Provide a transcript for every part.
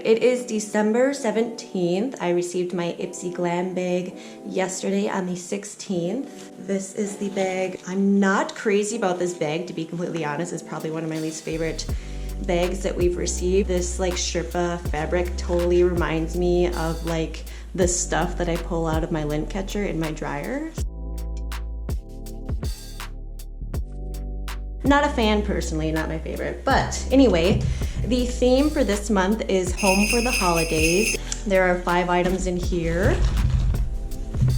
It is December 17th. I received my Ipsy Glam bag yesterday on the 16th. This is the bag. I'm not crazy about this bag, to be completely honest. It's probably one of my least favorite bags that we've received. This like Sherpa fabric totally reminds me of like the stuff that I pull out of my lint catcher in my dryer. Not a fan personally, not my favorite. But anyway, the theme for this month is home for the holidays. There are 5 items in here.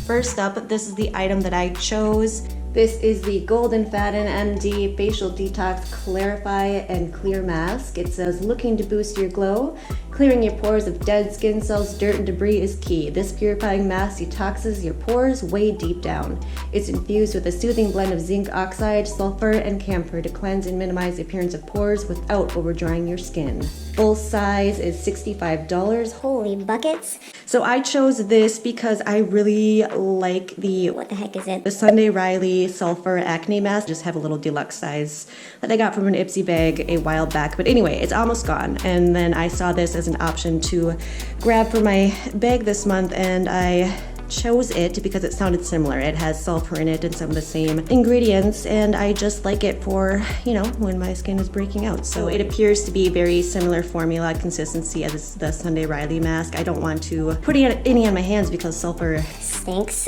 First up, this is the item that I chose. This is the Golden Fatten MD Facial Detox Clarify and Clear Mask. It says, looking to boost your glow? Clearing your pores of dead skin cells, dirt, and debris is key. This purifying mask detoxes your pores way deep down. It's infused with a soothing blend of zinc oxide, sulfur, and camphor to cleanse and minimize the appearance of pores without overdrying your skin. Full size is $65. Holy buckets. So I chose this because I really like What the heck is it? the Sunday Riley Sulfur Acne Mask. Just have a little deluxe size that I got from an Ipsy bag a while back. But anyway, it's almost gone. And then I saw this as an option to grab for my bag this month, and I chose it because it sounded similar. It has sulfur in it and some of the same ingredients, and I just like it for, you know, when my skin is breaking out. So it appears to be very similar formula consistency as the Sunday Riley mask. I don't want to put any on my hands because sulfur Stinks.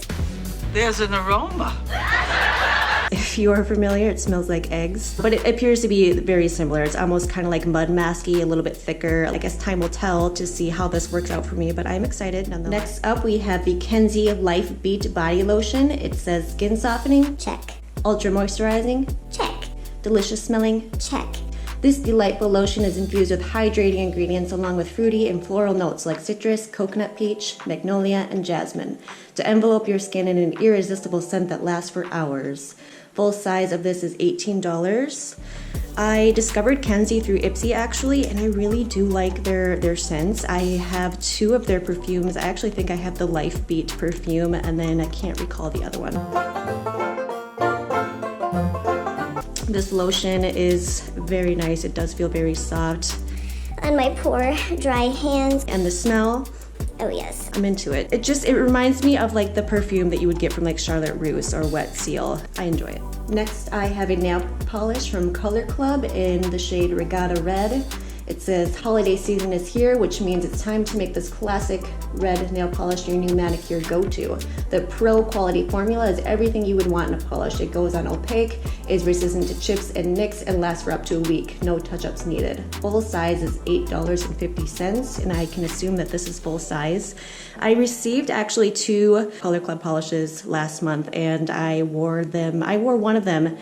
There's an aroma. If you are familiar, it smells like eggs. But it appears to be very similar. It's almost kind of like mud masky, a little bit thicker. I guess time will tell to see how this works out for me, but I'm excited nonetheless. Next up, we have the Kenzie Life Beat Body Lotion. It says skin softening. Check. Ultra moisturizing. Check. Delicious smelling. Check. This delightful lotion is infused with hydrating ingredients along with fruity and floral notes like citrus, coconut peach, magnolia, and jasmine to envelope your skin in an irresistible scent that lasts for hours. Full size of this is $18. I discovered Kenzie through Ipsy actually, and I really do like their scents. I have 2 of their perfumes. I actually think I have the Life Beat perfume, and then I can't recall the other one. This lotion is very nice. It does feel very soft. On my poor, dry hands. And the smell, Oh yes. I'm into it. It reminds me of like the perfume that you would get from like Charlotte Russe or Wet Seal. I enjoy it. Next, I have a nail polish from Color Club in the shade Regatta Red. It says holiday season is here, which means it's time to make this classic red nail polish your new manicure go-to. The pro quality formula is everything you would want in a polish. It goes on opaque, is resistant to chips and nicks, and lasts for up to a week. No touch-ups needed. Full size is $8.50, and I can assume that this is full size. I received actually 2 Color Club polishes last month, and I wore one of them.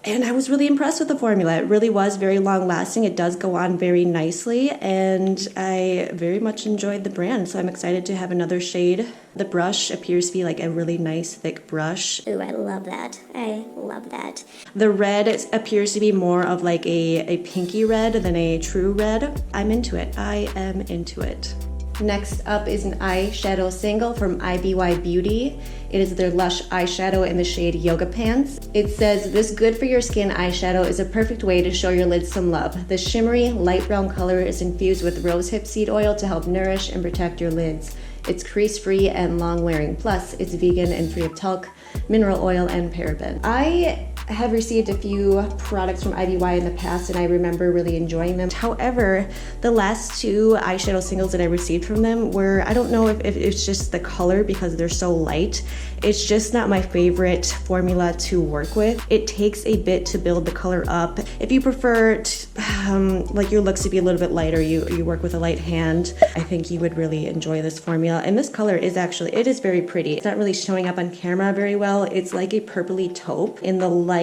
And I was really impressed with the formula. It really was very long lasting. It does go on very nicely, and I very much enjoyed the brand, so I'm excited to have another shade. The brush appears to be like a really nice thick brush. Ooh, I love that. I love that. The red appears to be more of like a pinky red than a true red. I'm into it. I am into it. Next up is an eyeshadow single from IBY Beauty. It is their Lush eyeshadow in the shade Yoga Pants. It says, this good for your skin eyeshadow is a perfect way to show your lids some love. The shimmery light brown color is infused with rosehip seed oil to help nourish and protect your lids. It's crease-free and long-wearing. Plus, it's vegan and free of talc, mineral oil, and paraben. I have received a few products from IBY in the past, and I remember really enjoying them. However, the last 2 eyeshadow singles that I received from them were, I don't know if it's just the color because they're so light. It's just not my favorite formula to work with. It takes a bit to build the color up. If you prefer like your looks to be a little bit lighter, you work with a light hand, I think you would really enjoy this formula. And this color is it is very pretty. It's not really showing up on camera very well. It's like a purpley taupe. In the light,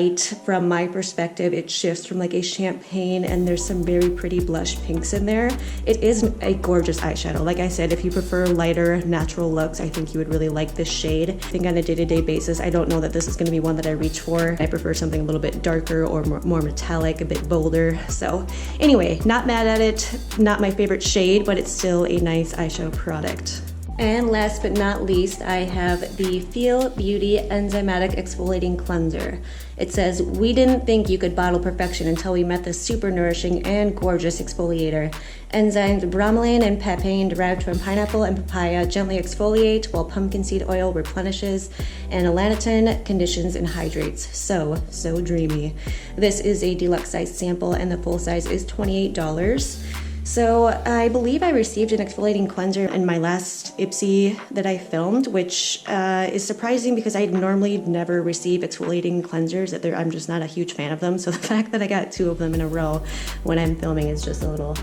from my perspective, it shifts from like a champagne, and there's some very pretty blush pinks in there. It is a gorgeous eyeshadow. Like I said, if you prefer lighter, natural looks, I think you would really like this shade. I think on a day-to-day basis, I don't know that this is going to be one that I reach for. I prefer something a little bit darker or more metallic, a bit bolder. So anyway, not mad at it. Not my favorite shade, but it's still a nice eyeshadow product. And last but not least, I have the Feel Beauty Enzymatic Exfoliating Cleanser. It says, we didn't think you could bottle perfection until we met this super nourishing and gorgeous exfoliator. Enzymes bromelain and papain derived from pineapple and papaya gently exfoliate, while pumpkin seed oil replenishes, and elanitin conditions and hydrates. So dreamy. This is a deluxe size sample, and the full size is $28. So I believe I received an exfoliating cleanser in my last Ipsy that I filmed, which is surprising because I normally never receive exfoliating cleansers. I'm just not a huge fan of them. So the fact that I got 2 of them in a row when I'm filming is just a little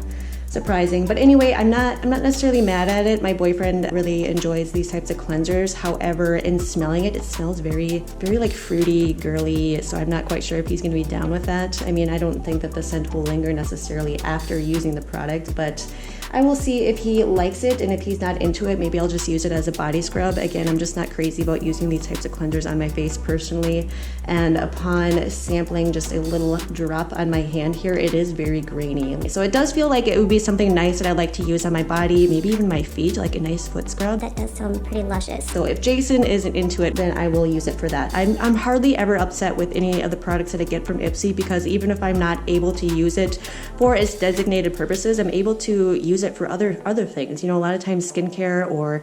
surprising. But anyway, I'm not necessarily mad at it. My boyfriend really enjoys these types of cleansers. However, in smelling it, it smells very, very like fruity, girly. So I'm not quite sure if he's gonna be down with that. I mean, I don't think that the scent will linger necessarily after using the product, but I will see if he likes it, and if he's not into it, maybe I'll just use it as a body scrub. Again, I'm just not crazy about using these types of cleansers on my face personally. And upon sampling just a little drop on my hand here, it is very grainy. So it does feel like it would be something nice that I'd like to use on my body, maybe even my feet, like a nice foot scrub. That does sound pretty luscious. So if Jason isn't into it, then I will use it for that. I'm hardly ever upset with any of the products that I get from Ipsy, because even if I'm not able to use it for its designated purposes, I'm able to use it for other things. You know, a lot of times skincare or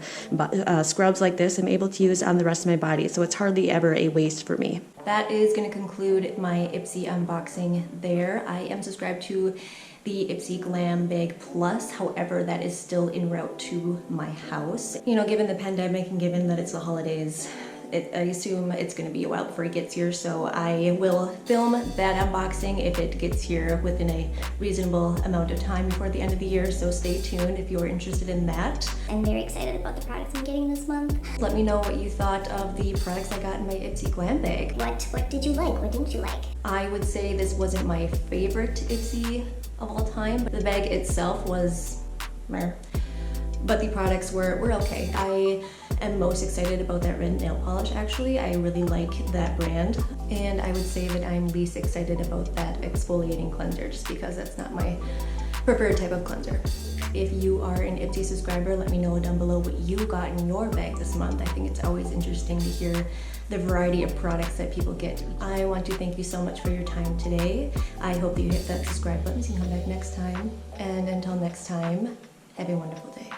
scrubs like this, I'm able to use on the rest of my body. So it's hardly ever a waste for me. That is going to conclude my Ipsy unboxing there. I am subscribed to the Ipsy Glam Bag Plus. However, that is still en route to my house. You know, given the pandemic and given that it's the holidays, I assume it's going to be a while before it gets here, so I will film that unboxing if it gets here within a reasonable amount of time before the end of the year, so stay tuned if you're interested in that. I'm very excited about the products I'm getting this month. Let me know what you thought of the products I got in my Ipsy Glam Bag. What did you like? What didn't you like? I would say this wasn't my favorite Ipsy of all time. The bag itself was meh, but the products were okay. I am most excited about that red nail polish, actually. I really like that brand. And I would say that I'm least excited about that exfoliating cleanser, just because that's not my preferred type of cleanser. If you are an Ipsy subscriber, let me know down below what you got in your bag this month. I think it's always interesting to hear the variety of products that people get. I want to thank you so much for your time today. I hope that you hit that subscribe button so you can come back next time. And until next time, have a wonderful day.